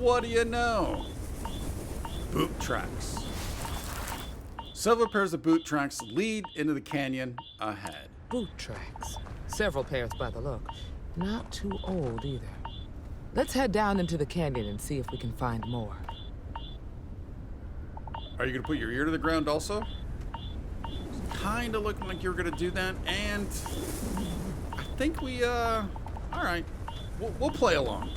what do you know? Boot tracks. Several pairs of boot tracks lead into the canyon ahead. Boot tracks. Several pairs by the look. Not too old either. Let's head down into the canyon and see if we can find more. Are you gonna put your ear to the ground also? Kinda looking like you're gonna do that, and I think we, alright. We'll play along.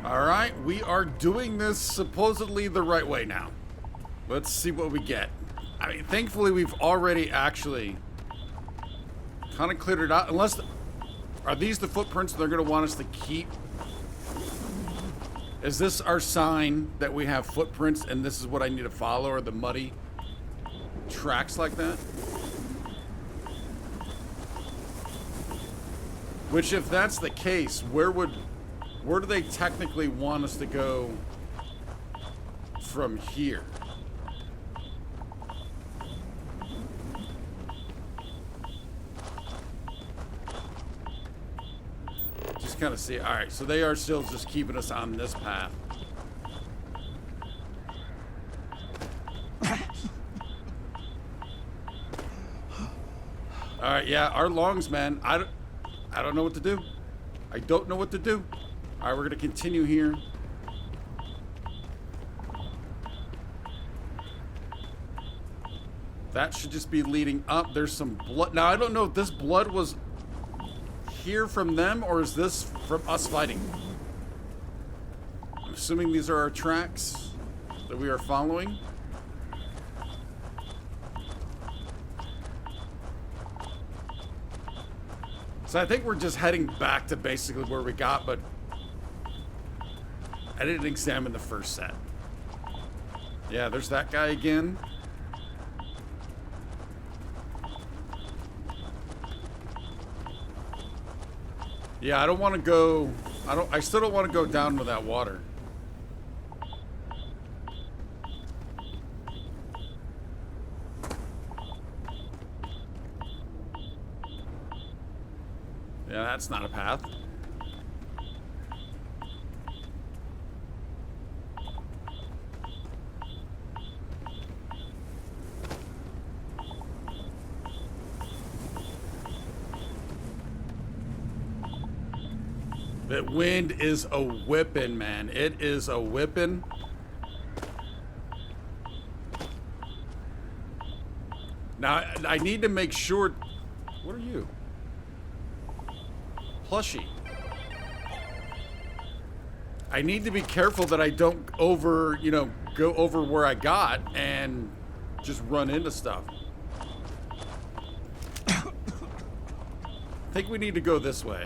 Alright, we are doing this supposedly the right way now. Let's see what we get. I mean, thankfully we've already actually kind of cleared it out. Unless, are these the footprints they're going to want us to keep? Is this our sign that we have footprints and this is what I need to follow, or the muddy tracks like that? Which, if that's the case, where do they technically want us to go from here? Just kind of see. All right, so they are still just keeping us on this path. All right, yeah, our lungs, man. I don't know what to do. I don't know what to do. All right, we're gonna continue here. That should just be leading up. There's some blood. Now, I don't know if this blood was here from them or is this from us fighting. I'm assuming these are our tracks that we are following. So I think we're just heading back to basically where we got, but I didn't examine the first set. Yeah, there's that guy again. Yeah, I don't want to go. I still don't want to go down with that water. Yeah, that's not a path. That wind is a whipping, man. It is a whipping. Now, I need to make sure. What are you? Plushie. I need to be careful that I don't go over where I got and just run into stuff. I think we need to go this way.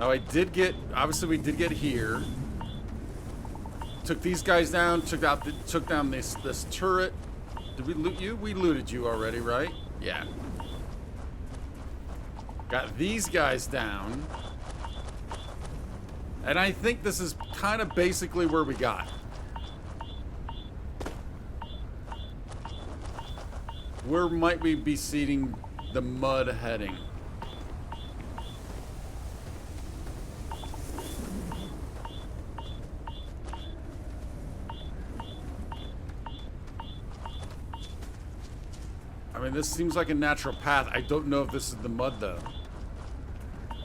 Now obviously we did get here. Took these guys down, took down this turret. Did we loot you? We looted you already, right? Yeah. Got these guys down. And I think this is kind of basically where we got. Where might we be seeing the mud heading? I mean, this seems like a natural path. I don't know if this is the mud, though.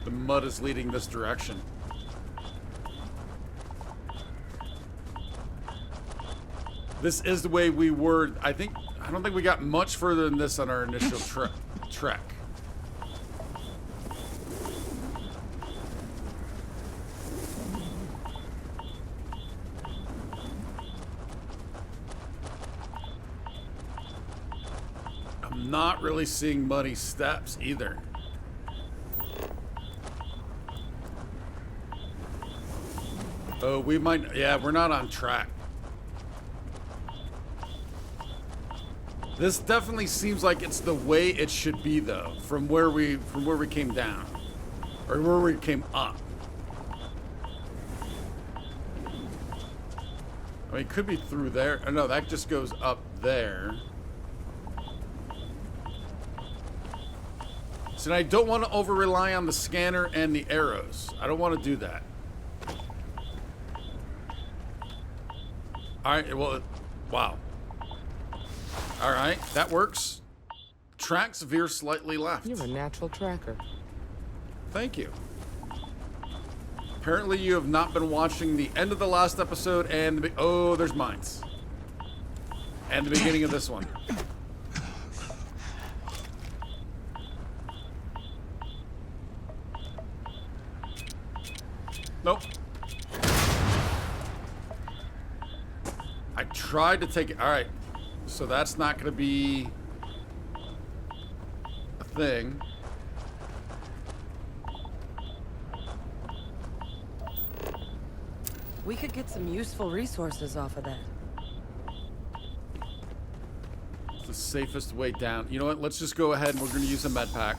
The mud is leading this direction. This is the way we were. I don't think we got much further than this on our initial trek. Not really seeing muddy steps either. Oh, we might. Yeah, we're not on track. This definitely seems like it's the way it should be, though, from where we came down, or where we came up. I mean, it could be through there. Oh, no, that just goes up there. So I don't want to over-rely on the scanner and the arrows. I don't want to do that. Alright, well, wow. Alright, that works. Tracks veer slightly left. You're a natural tracker. Thank you. Apparently you have not been watching the end of the last episode and oh, there's mines. And the beginning of this one. Nope. I tried to take it. Alright. So that's not going to be a thing. We could get some useful resources off of that. It's the safest way down. You know what? Let's just go ahead and we're going to use a med pack.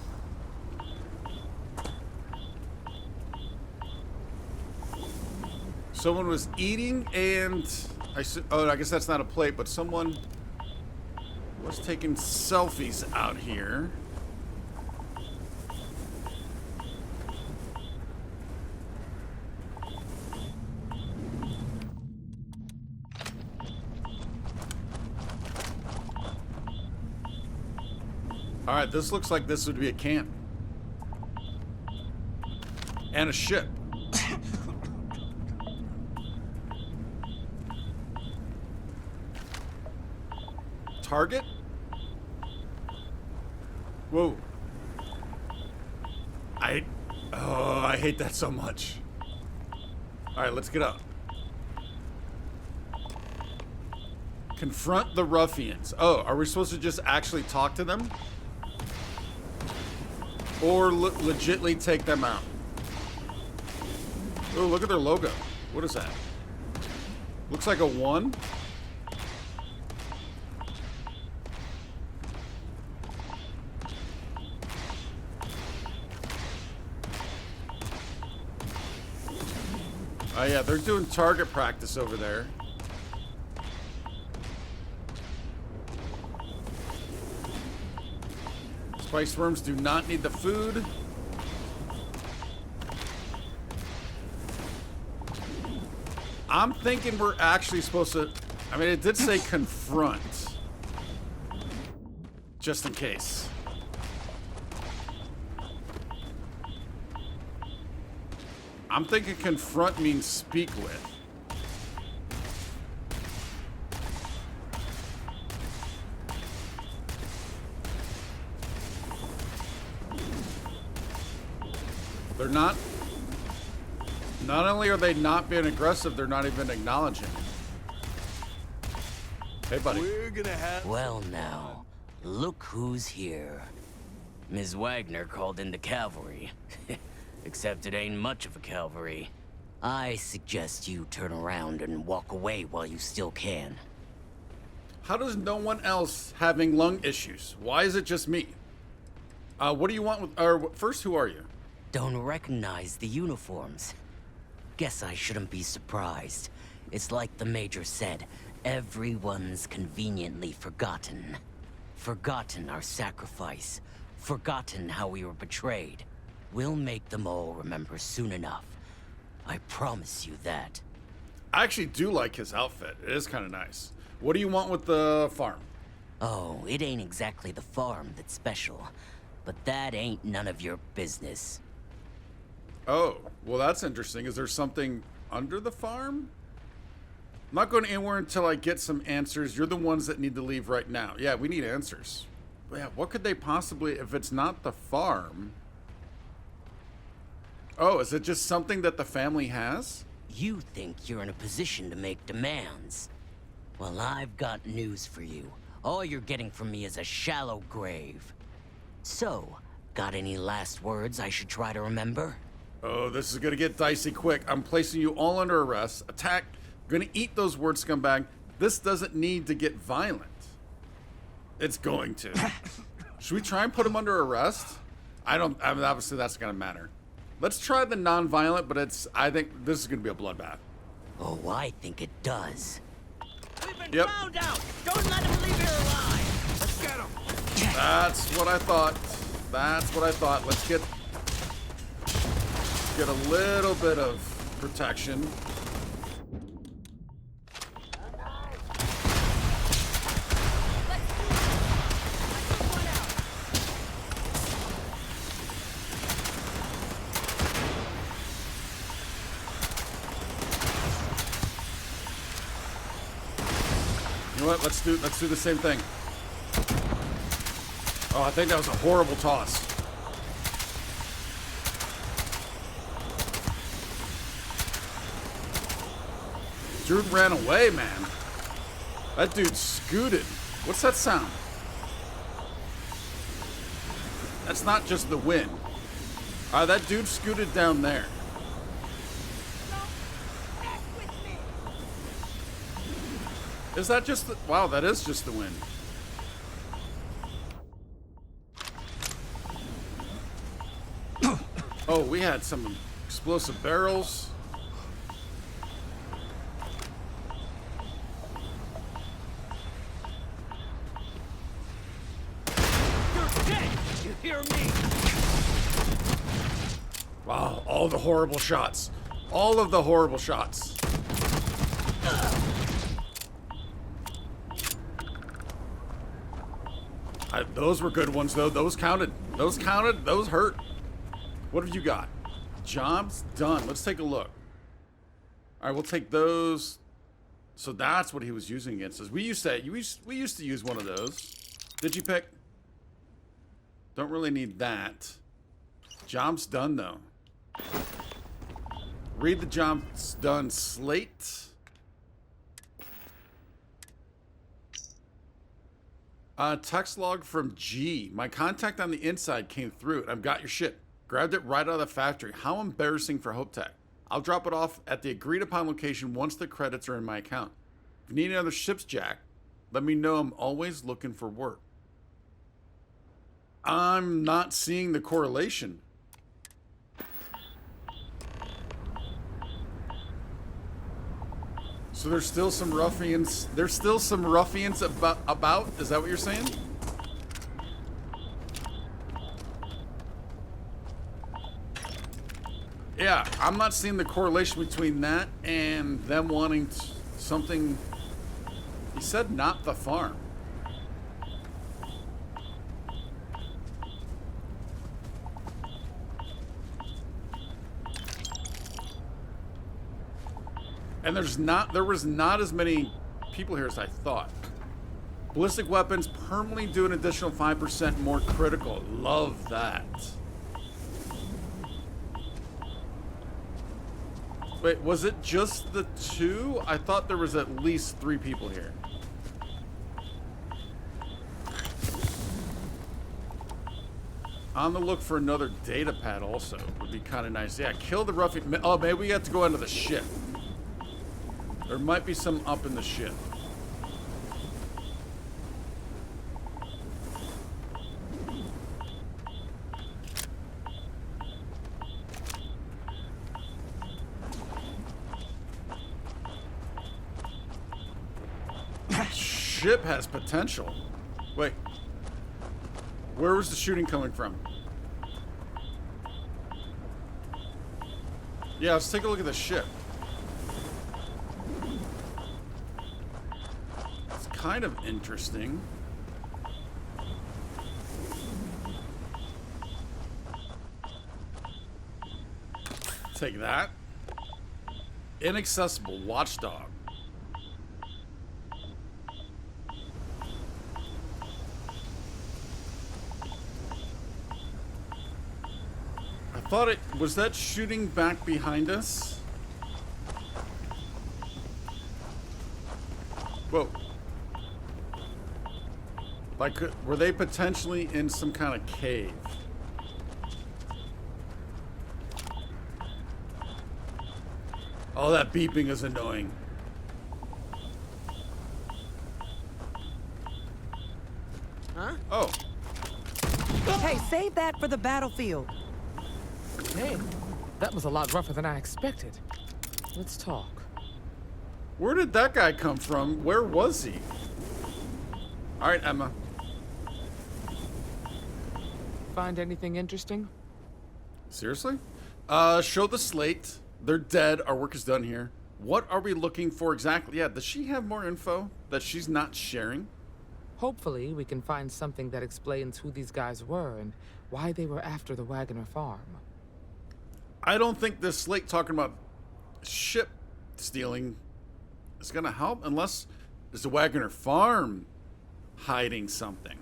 Someone was eating and I guess that's not a plate, but someone was taking selfies out here. All right, this looks like this would be a camp. And a ship. Target? Whoa. I hate that so much. All right, let's get up. Confront the ruffians. Oh, are we supposed to just actually talk to them? Or legitly take them out? Oh, look at their logo. What is that? Looks like a 1. Oh yeah, they're doing target practice over there. Spice worms do not need the food. I'm thinking we're actually supposed to... I mean, it did say confront. Just in case. I'm thinking confront means speak with. They're not... Not only are they not being aggressive, they're not even acknowledging. Hey, buddy. We're gonna have... Well now, look who's here. Ms. Wagner called in the cavalry. Except it ain't much of a cavalry. I suggest you turn around and walk away while you still can. How does no one else having lung issues? Why is it just me? What do you want with... Or first, who are you? Don't recognize the uniforms. Guess I shouldn't be surprised. It's like the Major said, everyone's conveniently forgotten. Forgotten our sacrifice. Forgotten how we were betrayed. We'll make them all remember soon enough. I promise you that. I actually do like his outfit. It is kind of nice. What do you want with the farm? Oh, it ain't exactly the farm that's special. But that ain't none of your business. Oh, well that's interesting. Is there something under the farm? I'm not going anywhere until I get some answers. You're the ones that need to leave right now. Yeah, we need answers. But yeah, what could they possibly... If it's not the farm... Oh, is it just something that the family has? You think you're in a position to make demands. Well, I've got news for you. All you're getting from me is a shallow grave. So, got any last words I should try to remember? Oh, this is gonna get dicey quick. I'm placing you all under arrest. Attack. Gonna eat those words, scumbag. This doesn't need to get violent. It's going to. Should we try and put him under arrest? I mean, obviously that's gonna matter. Let's try the non-violent, but I think this is gonna be a bloodbath. Oh, I think it does. We've been Yep. found out! Don't let him leave here alive! Let's get him! That's what I thought. That's what I thought. Let's get a little bit of protection. You know what? Let's do the same thing. Oh, I think that was a horrible toss. Dude ran away, man. That dude scooted. What's that sound? That's not just the wind. That dude scooted down there. Is that just the... Wow, that is just the wind. Oh, we had some explosive barrels. You're dead! You hear me? Wow, all the horrible shots. All of the horrible shots. Those were good ones, though. Those counted. Those counted. Those hurt. What have you got? Jobs done. Let's take a look. All right, we'll take those. So that's what he was using against us. We used to use one of those. Did you pick? Don't really need that. Jobs done, though. Read the jobs done slate. Text log from G. My contact on the inside came through it. I've got your shit. Grabbed it right out of the factory. How embarrassing for Hope Tech. I'll drop it off at the agreed upon location once the credits are in my account. If you need another ship's jack, let me know. I'm always looking for work. I'm not seeing the correlation. So there's still some ruffians. There's still some ruffians about. Is that what you're saying? Yeah, I'm not seeing the correlation between that and them wanting something. He said not the farm. And there was not as many people here as I thought. Ballistic weapons permanently do an additional 5% more critical. Love that. Wait, was it just the two? I thought there was at least 3 people here. On the look for another data pad also. Would be kind of nice. Yeah, kill the ruffian. Oh, maybe we have to go into the ship. There might be some up in the ship. Ship has potential. Wait. Where was the shooting coming from? Yeah, let's take a look at the ship. It's kind of interesting. Take that. Inaccessible watchdog. I thought it was that shooting back behind us. Whoa. Like, were they potentially in some kind of cave? Oh, that beeping is annoying. Hey, save that for the battlefield. Hey, that was a lot rougher than I expected. Let's talk. Where did that guy come from? Where was he? All right, Emma. Find anything interesting? Seriously? Show the slate. They're dead. Our work is done here. What are we looking for exactly? Yeah, does she have more info that she's not sharing? Hopefully, we can find something that explains who these guys were and why they were after the Wagoner farm. I don't think this slate talking about ship stealing is gonna help unless there's the Wagoner farm hiding something.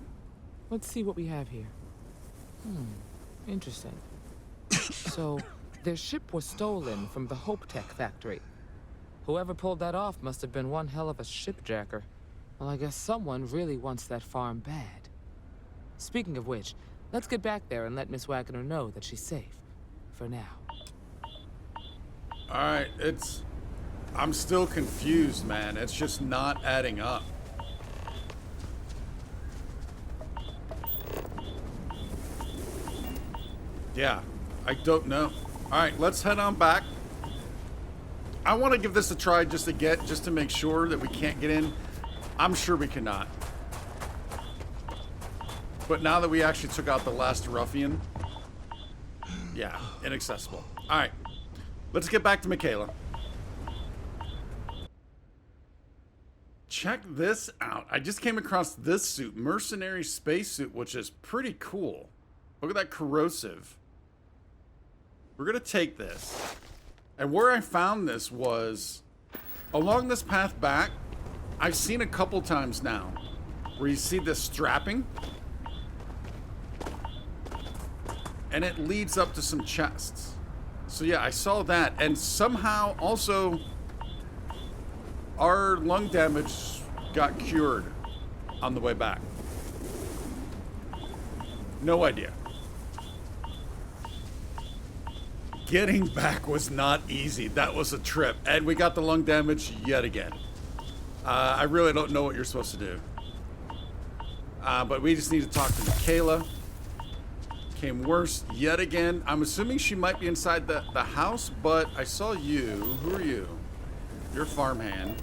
Let's see what we have here. Interesting. So, their ship was stolen from the Hope Tech factory. Whoever pulled that off must have been one hell of a shipjacker. Well, I guess someone really wants that farm bad. Speaking of which, let's get back there and let Miss Wagoner know that she's safe. For now. Alright, I'm still confused, man. It's just not adding up. Yeah, I don't know. Alright, let's head on back. I want to give this a try just to make sure that we can't get in. I'm sure we cannot. But now that we actually took out the last ruffian, yeah, inaccessible. Alright, let's get back to Michaela. Check this out. I just came across this suit, mercenary spacesuit, which is pretty cool. Look at that corrosive. We're gonna take this. And where I found this was along this path back. I've seen a couple times now where you see this strapping and it leads up to some chests. So yeah, I saw that, and somehow also our lung damage got cured on the way back. No idea. Getting back was not easy. That was a trip. And we got the lung damage yet again. I really don't know what you're supposed to do. But we just need to talk to Michaela. Came worse yet again. I'm assuming she might be inside the house, but I saw you. Who are you? You're farmhand.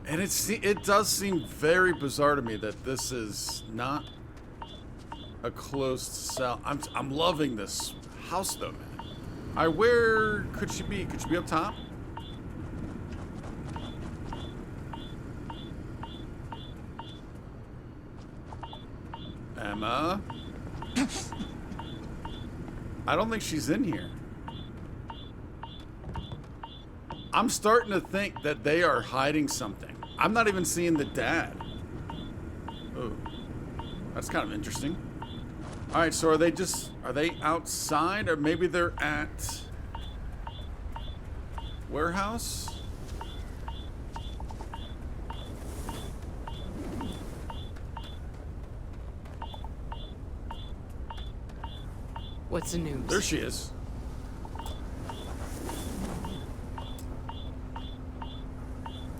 And it does seem very bizarre to me that this is not a closed cell. I'm loving this house though, man. Where could she be? Could she be up top? Emma? I don't think she's in here. I'm starting to think that they are hiding something. I'm not even seeing the dad. Oh, that's kind of interesting. All right, so are they outside, or maybe they're at warehouse? What's the news? There she is.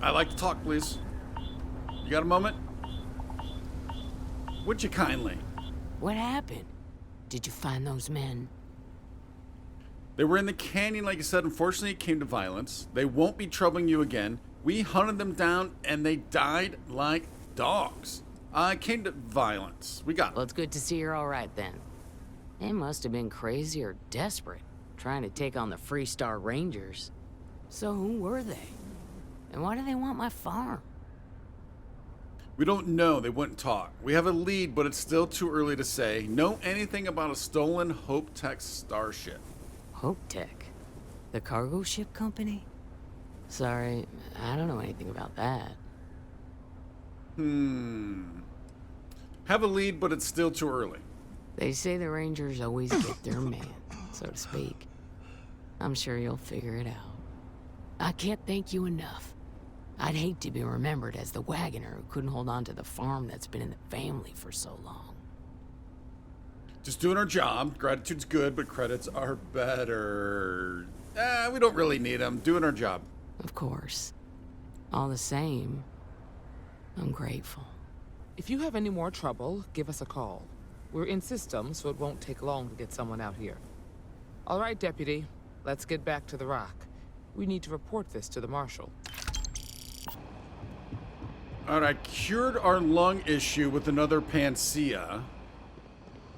I'd like to talk, please. You got a moment? Would you kindly? What happened? Did you find those men? They were in the canyon, like I said. Unfortunately, it came to violence. They won't be troubling you again. We hunted them down, and they died like dogs. It came to violence. We got them. Well, it's good to see you're all right then. They must have been crazy or desperate, trying to take on the Freestar Rangers. So who were they? And why do they want my farm? We don't know. They wouldn't talk. We have a lead, but it's still too early to say. Know anything about a stolen Hope Tech starship? Hope Tech? The cargo ship company? Sorry, I don't know anything about that. Have a lead, but it's still too early. They say the Rangers always get their man, so to speak. I'm sure you'll figure it out. I can't thank you enough. I'd hate to be remembered as the wagoner who couldn't hold on to the farm that's been in the family for so long. Just doing our job. Gratitude's good, but credits are better. We don't really need them. Doing our job. Of course. All the same, I'm grateful. If you have any more trouble, give us a call. We're in system, so it won't take long to get someone out here. All right, Deputy. Let's get back to the rock. We need to report this to the Marshal. Alright, I cured our lung issue with another Panacea.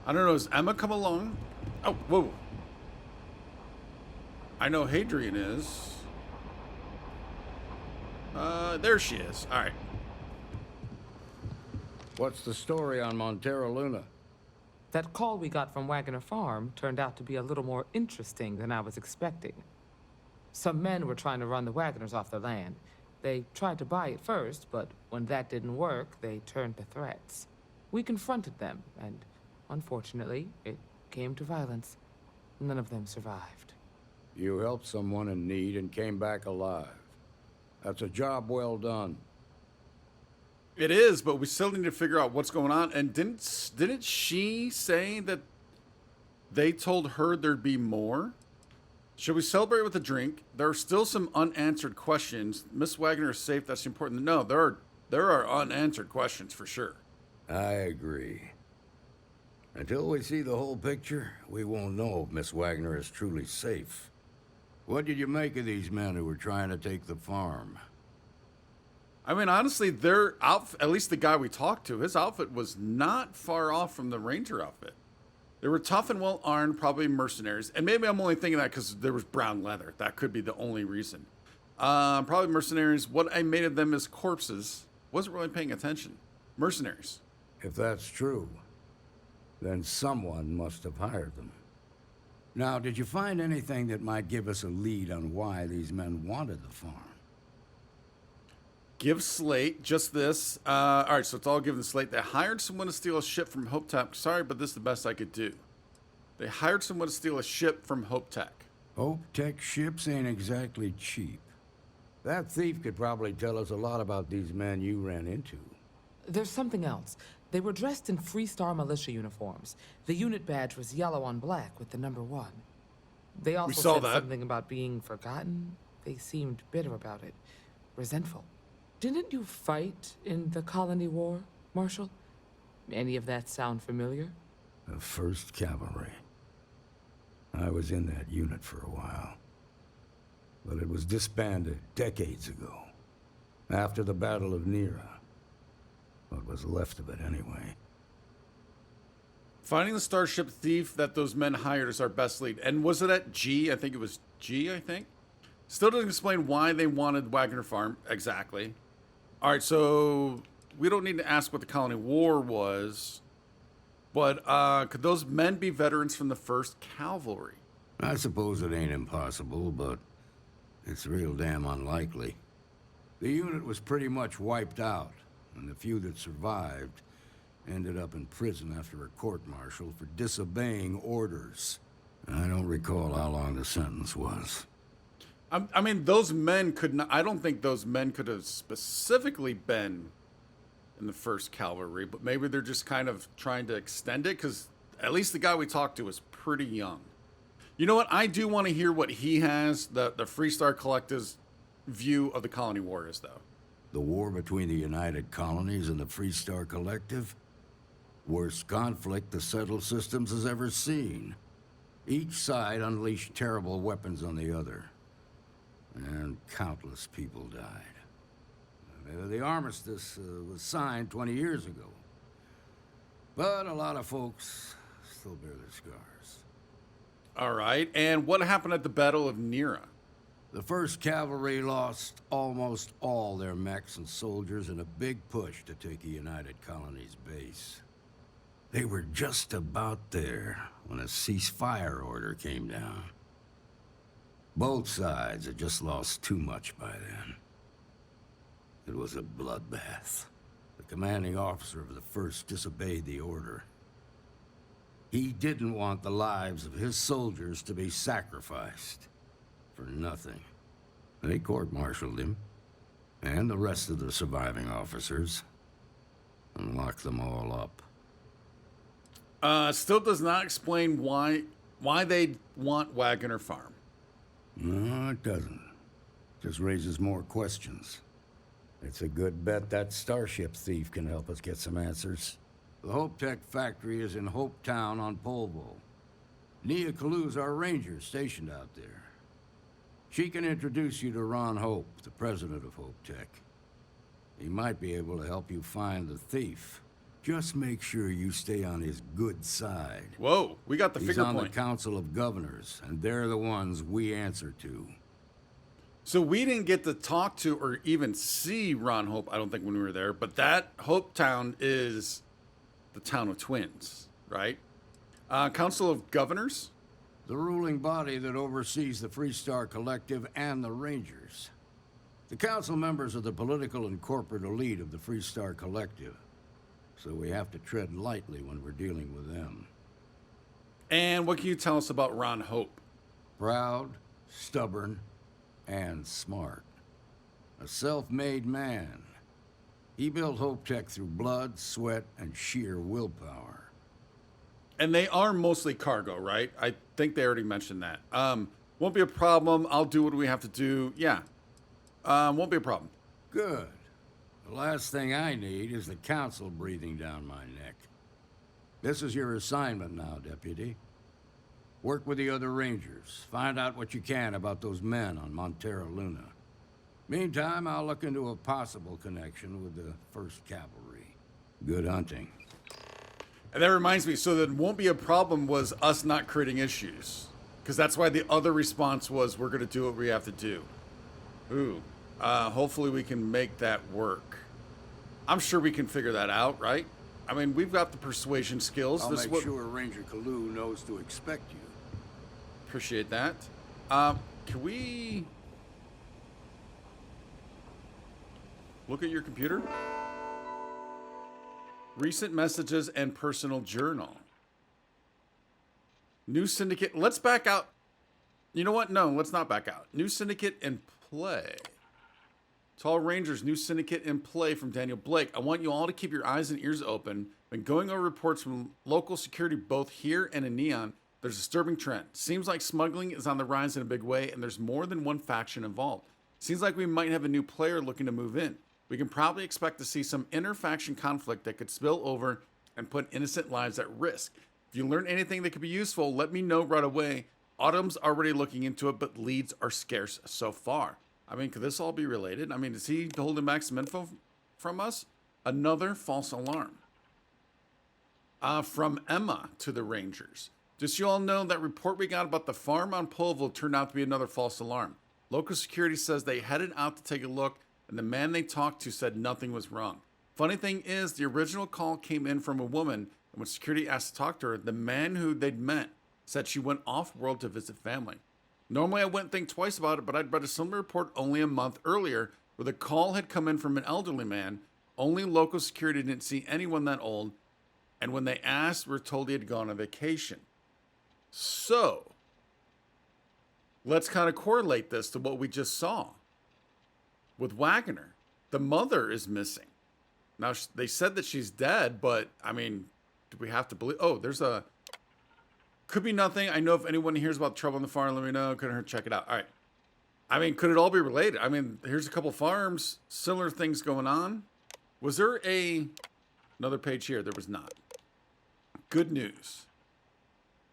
I don't know, has Emma come along? Oh, whoa. I know Hadrian is. There she is. Alright. What's the story on Montero Luna? That call we got from Wagner Farm turned out to be a little more interesting than I was expecting. Some men were trying to run the Wagners off their land. They tried to buy it first, but when that didn't work, they turned to threats. We confronted them, and unfortunately, it came to violence. None of them survived. You helped someone in need and came back alive. That's a job well done. It is, but we still need to figure out what's going on. And didn't she say that they told her there'd be more? Should we celebrate with a drink? There are still some unanswered questions. Miss Wagner is safe. That's important. No, there are unanswered questions for sure. I agree. Until we see the whole picture, we won't know if Miss Wagner is truly safe. What did you make of these men who were trying to take the farm? I mean, honestly, their outfit, at least the guy we talked to, his outfit was not far off from the Ranger outfit. They were tough and well-armed, probably mercenaries. And maybe I'm only thinking that because there was brown leather. That could be the only reason. Probably mercenaries. What I made of them as corpses. Wasn't really paying attention. Mercenaries. If that's true, then someone must have hired them. Now, did you find anything that might give us a lead on why these men wanted the farm? Give Slate just this. All right, so it's all given Slate. They hired someone to steal a ship from Hope Tech. Sorry, but this is the best I could do. They hired someone to steal a ship from Hope Tech. Hope Tech ships ain't exactly cheap. That thief could probably tell us a lot about these men you ran into. There's something else. They were dressed in Freestar militia uniforms. The unit badge was yellow on black with the number 1. They also saw said that. something about being forgotten. They seemed bitter about it, resentful. Didn't you fight in the Colony War, Marshal? Any of that sound familiar? The 1st Cavalry. I was in that unit for a while. But it was disbanded decades ago. After the Battle of Nera. What was left of it, anyway. Finding the starship thief that those men hired is our best lead. And was it at G? I think it was G, I think. Still doesn't explain why they wanted Wagner Farm exactly. All right, so we don't need to ask what the Colony War was. But could those men be veterans from the 1st Cavalry? I suppose it ain't impossible, but it's real damn unlikely. The unit was pretty much wiped out, and the few that survived ended up in prison after a court-martial for disobeying orders. I don't recall how long the sentence was. I mean, those men could not... I don't think those men could have specifically been in the 1st Cavalry, but maybe they're just kind of trying to extend it, because at least the guy we talked to was pretty young. You know what? I do want to hear what he has, the Freestar Collective's view of the Colony War is, though. The war between the United Colonies and the Freestar Collective? Worst conflict the settled systems has ever seen. Each side unleashed terrible weapons on the other. And countless people died. The armistice was signed 20 years ago. But a lot of folks still bear their scars. All right, and what happened at the Battle of Nera? The 1st Cavalry lost almost all their mechs and soldiers in a big push to take a United Colonies base. They were just about there when a ceasefire order came down. Both sides had just lost too much by then. It was a bloodbath. The commanding officer of the 1st disobeyed the order. He didn't want the lives of his soldiers to be sacrificed for nothing. They court-martialed him, and the rest of the surviving officers, and locked them all up. Still does not explain why they want Wagner Farm. No, it doesn't. Just raises more questions. It's a good bet that starship thief can help us get some answers. The Hope Tech factory is in Hope Town on Polvo. Nia Kalu's our ranger stationed out there. She can introduce you to Ron Hope, the president of Hope Tech. He might be able to help you find the thief. Just make sure you stay on his good side. Whoa, we got the He's finger on point. the Council of Governors, and they're the ones we answer to. So we didn't get to talk to or even see Ron Hope, I don't think, when we were there. But that Hope Town is the town of twins, right? Council of Governors? The ruling body that oversees the Freestar Collective and the Rangers. The council members are the political and corporate elite of the Freestar Collective. So we have to tread lightly when we're dealing with them. And what can you tell us about Ron Hope? Proud, stubborn, and smart. A self-made man. He built Hope Tech through blood, sweat, and sheer willpower. And they are mostly cargo, right? I think they already mentioned that. Won't be a problem. I'll do what we have to do. Yeah. Won't be a problem. Good. The last thing I need is the council breathing down my neck. This is your assignment now, Deputy. Work with the other Rangers. Find out what you can about those men on Montero Luna. Meantime, I'll look into a possible connection with the 1st Cavalry. Good hunting. And that reminds me, so that won't be a problem was us not creating issues. Because that's why the other response was, we're going to do what we have to do. Ooh. Hopefully we can make that work. I'm sure we can figure that out, right? I mean, we've got the persuasion skills. I'll make sure Ranger Kalu knows to expect you. Appreciate that. Can we look at your computer? Recent messages and personal journal. New syndicate. Let's back out. You know what? No, let's not back out. New syndicate in play. Tall Rangers, new syndicate in play from Daniel Blake. I want you all to keep your eyes and ears open. When going over reports from local security both here and in Neon, there's a disturbing trend. Seems like smuggling is on the rise in a big way, and there's more than one faction involved. Seems like we might have a new player looking to move in. We can probably expect to see some inter-faction conflict that could spill over and put innocent lives at risk. If you learn anything that could be useful, let me know right away. Autumn's already looking into it, but leads are scarce so far. I mean, could this all be related? I mean, is he holding back some info from us? Another false alarm. From Emma to the Rangers. Just so you all know, that report we got about the farm on Polvo turned out to be another false alarm. Local security says they headed out to take a look, and the man they talked to said nothing was wrong. Funny thing is, the original call came in from a woman, and when security asked to talk to her, the man who they'd met said she went off-world to visit family. Normally, I wouldn't think twice about it, but I'd read a similar report only a month earlier where the call had come in from an elderly man. Only local security didn't see anyone that old, and when they asked, were told he had gone on vacation. So, let's kind of correlate this to what we just saw with Wagner. The mother is missing. Now, they said that she's dead, but, I mean, do we have to believe? Oh, there's a... Could be nothing. I know if anyone hears about trouble on the farm, let me know. Couldn't hurt. Check it out. All right. I mean, could it all be related? I mean, here's a couple farms, similar things going on. Was there another page here? There was not. Good news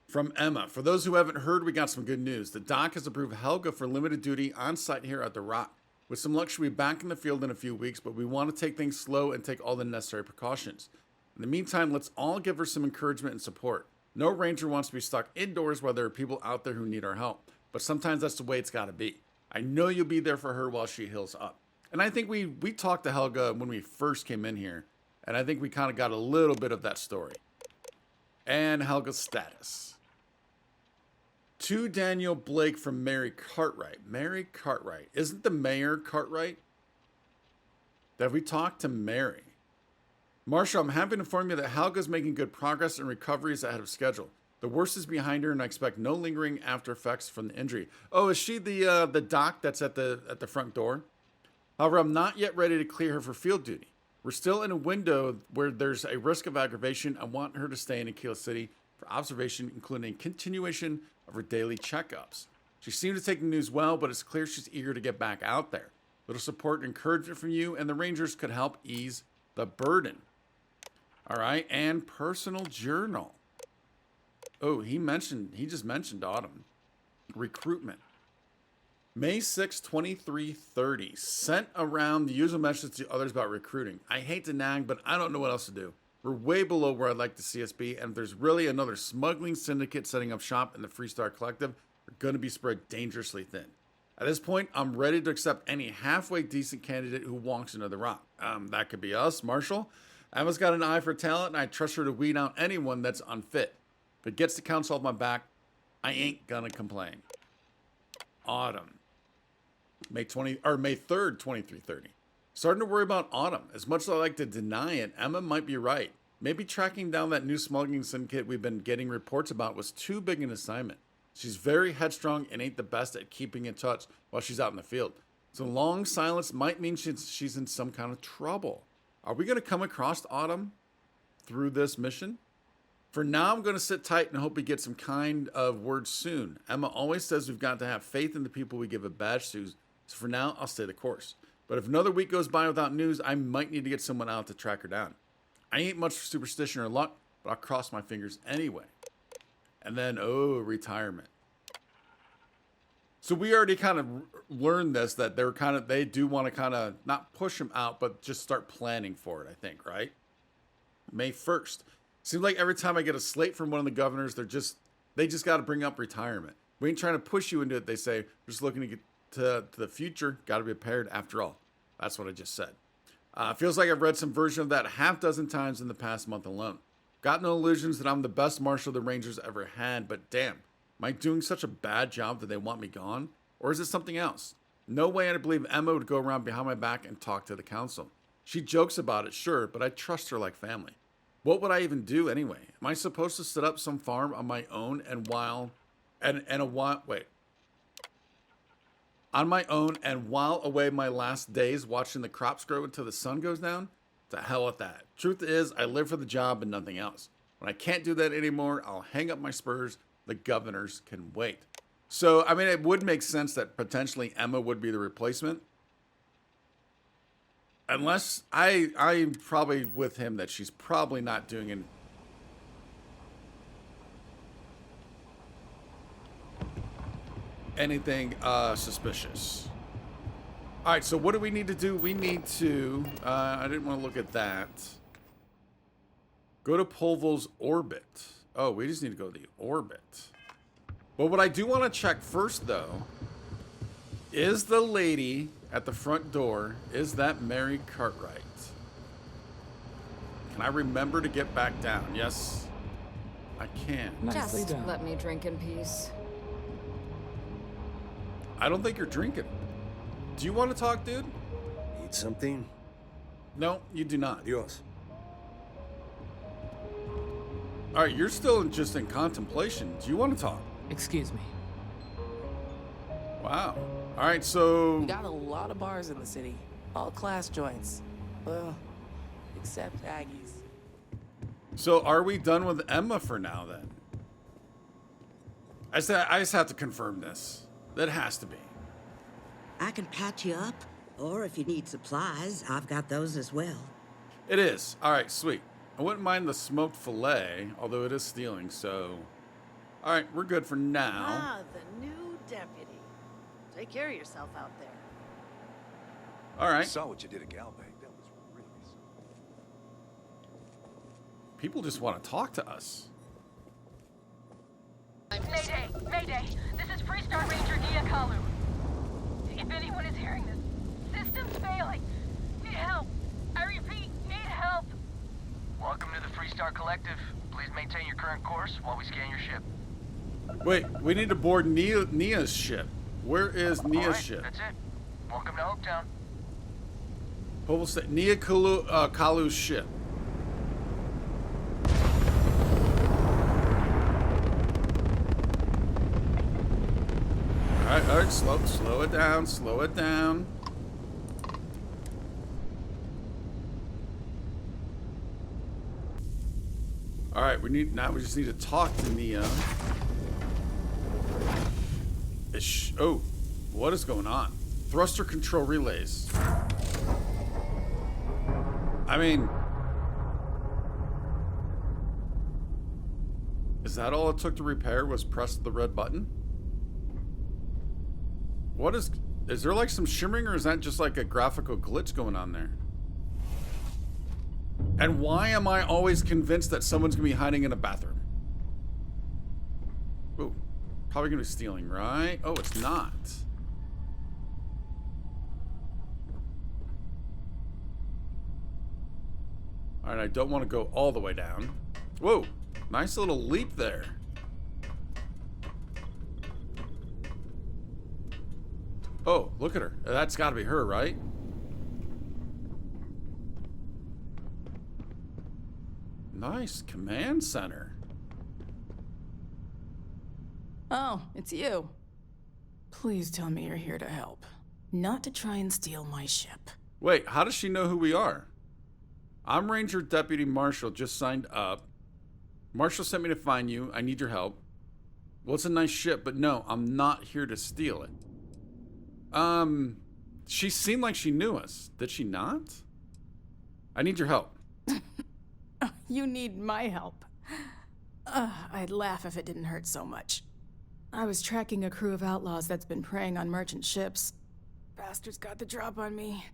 from Emma. For those who haven't heard, we got some good news. The doc has approved Helga for limited duty on site here at the Rock. With some luck, she'll be back in the field in a few weeks, but we want to take things slow and take all the necessary precautions. In the meantime, let's all give her some encouragement and support. No ranger wants to be stuck indoors while there are people out there who need our help. But sometimes that's the way it's got to be. I know you'll be there for her while she heals up. And I think we talked to Helga when we first came in here. And I think we kind of got a little bit of that story. And Helga's status. To Daniel Blake from Mary Cartwright. Mary Cartwright. Isn't the mayor Cartwright? Have we talked to Mary? Marshall, I'm happy to inform you that Helga's making good progress and recovery is ahead of schedule. The worst is behind her, and I expect no lingering after effects from the injury. Oh, is she the doc that's at the front door? However, I'm not yet ready to clear her for field duty. We're still in a window where there's a risk of aggravation. I want her to stay in Aquila City for observation, including continuation of her daily checkups. She seemed to take the news well, but it's clear she's eager to get back out there. Little support and encouragement from you and the Rangers could help ease the burden. All right, and personal journal. Oh, he just mentioned Autumn. Recruitment. May 6, 2330. Sent around the usual message to others about recruiting. I hate to nag, but I don't know what else to do. We're way below where I'd like to see us be, and if there's really another smuggling syndicate setting up shop in the Freestar Collective, we're going to be spread dangerously thin. At this point, I'm ready to accept any halfway decent candidate who walks into the rock. That could be us, Marshall. Emma's got an eye for talent, and I trust her to weed out anyone that's unfit. If it gets the council off my back, I ain't gonna complain. Autumn. May 3rd, 2330. Starting to worry about Autumn. As much as I like to deny it, Emma might be right. Maybe tracking down that new smuggling syndicate we've been getting reports about was too big an assignment. She's very headstrong and ain't the best at keeping in touch while she's out in the field. So long silence might mean she's in some kind of trouble. Are we going to come across Autumn through this mission? For now, I'm going to sit tight and hope we get some kind of word soon. Emma always says we've got to have faith in the people we give a badge to, so for now, I'll stay the course. But if another week goes by without news, I might need to get someone out to track her down. I ain't much for superstition or luck, but I'll cross my fingers anyway. And then, retirement. So we already kind of learned this, that they do want to kind of not push him out, but just start planning for it, I think, right? May 1st. Seems like every time I get a slate from one of the governors, they just got to bring up retirement. We ain't trying to push you into it. They say, we're just looking to get to the future. Got to be prepared after all. That's what I just said. Feels like I've read some version of that half dozen times in the past month alone. Got no illusions that I'm the best marshal the Rangers ever had, but damn, am I doing such a bad job that they want me gone? Or is it something else? No way I'd believe Emma would go around behind my back and talk to the council. She jokes about it, sure, but I trust her like family. What would I even do anyway? Am I supposed to set up some farm on my own while away my last days watching the crops grow until the sun goes down? To hell with that. Truth is, I live for the job and nothing else. When I can't do that anymore, I'll hang up my spurs. The governors can wait. So, I mean, it would make sense that potentially Emma would be the replacement. Unless I'm probably with him that she's probably not doing anything suspicious. All right, so what do we need to do? We need to, I didn't want to look at that. Go to Polvo's orbit. Oh, we just need to go to the orbit. But what I do want to check first, though, is the lady at the front door, is that Mary Cartwright? Can I remember to get back down? Yes, I can. Nicely Just done. let me drink in peace. I don't think you're drinking. Do you want to talk, dude? Need something? No, you do not. Adios. All right, you're still just in contemplation. Do you want to talk? Excuse me. Wow. All right, so... We got a lot of bars in the city. All class joints. Well, except Aggie's. So are we done with Emma for now, then? I just have to confirm this. That has to be. I can patch you up, or if you need supplies, I've got those as well. It is. All right, sweet. I wouldn't mind the smoked filet, although it is stealing, so... All right, we're good for now. Ah, the new deputy. Take care of yourself out there. All right. Saw what you did at Galbank. That was really People just want to talk to us. Mayday! Mayday! This is Freestar Ranger Nia Kalu. If anyone is hearing this, system's failing. Need help. I repeat, need help. Welcome to the Freestar Collective. Please maintain your current course while we scan your ship. Wait, we need to board Nia's ship. Where is Nia's All right, ship? that's it. Welcome to Hopetown. Hopeful State. Nia Kalu's ship. All right, slow it down, slow it down. All right, we just need to talk to Nia. Oh, what is going on? Thruster control relays. I mean, is that all it took to repair was press the red button? What is there like some shimmering, or is that just like a graphical glitch going on there? And why am I always convinced that someone's gonna be hiding in a bathroom? Ooh, probably gonna be stealing, right? Oh, it's not. Alright, I don't want to go all the way down. Whoa, nice little leap there. Oh, look at her. That's gotta be her, right? Nice command center. Oh, it's you. Please tell me you're here to help. Not to try and steal my ship. Wait, how does she know who we are? I'm Ranger Deputy Marshall, just signed up. Marshall sent me to find you. I need your help. Well, it's a nice ship, but no, I'm not here to steal it. She seemed like she knew us. Did she not? I need your help. You need my help. I'd laugh if it didn't hurt so much. I was tracking a crew of outlaws that's been preying on merchant ships. Bastards got the drop on me.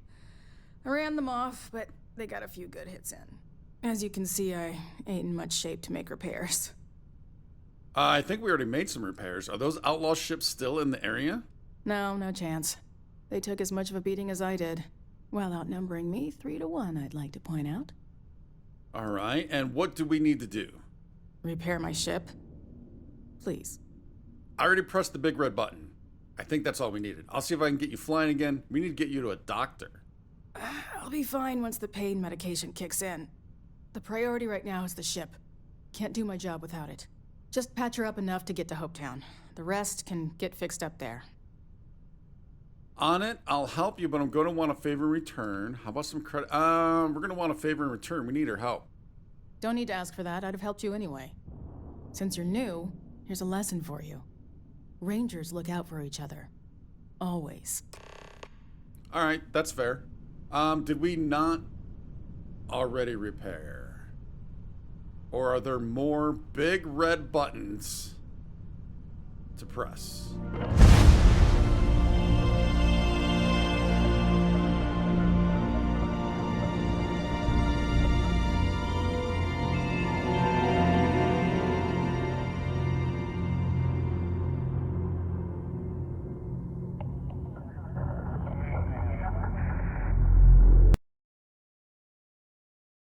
I ran them off, but they got a few good hits in. As you can see, I ain't in much shape to make repairs. I think we already made some repairs. Are those outlaw ships still in the area? No, no chance. They took as much of a beating as I did, while outnumbering me 3-1, I'd like to point out. All right, and what do we need to do? Repair my ship? Please. I already pressed the big red button. I think that's all we needed. I'll see if I can get you flying again. We need to get you to a doctor. I'll be fine once the pain medication kicks in. The priority right now is the ship. Can't do my job without it. Just patch her up enough to get to Hopetown. The rest can get fixed up there. On it, I'll help you, but I'm going to want a favor in return. How about some credit? We're going to want a favor in return. We need her help. Don't need to ask for that. I'd have helped you anyway. Since you're new, here's a lesson for you. Rangers look out for each other. Always. All right, that's fair. Did we not already repair? Or are there more big red buttons to press?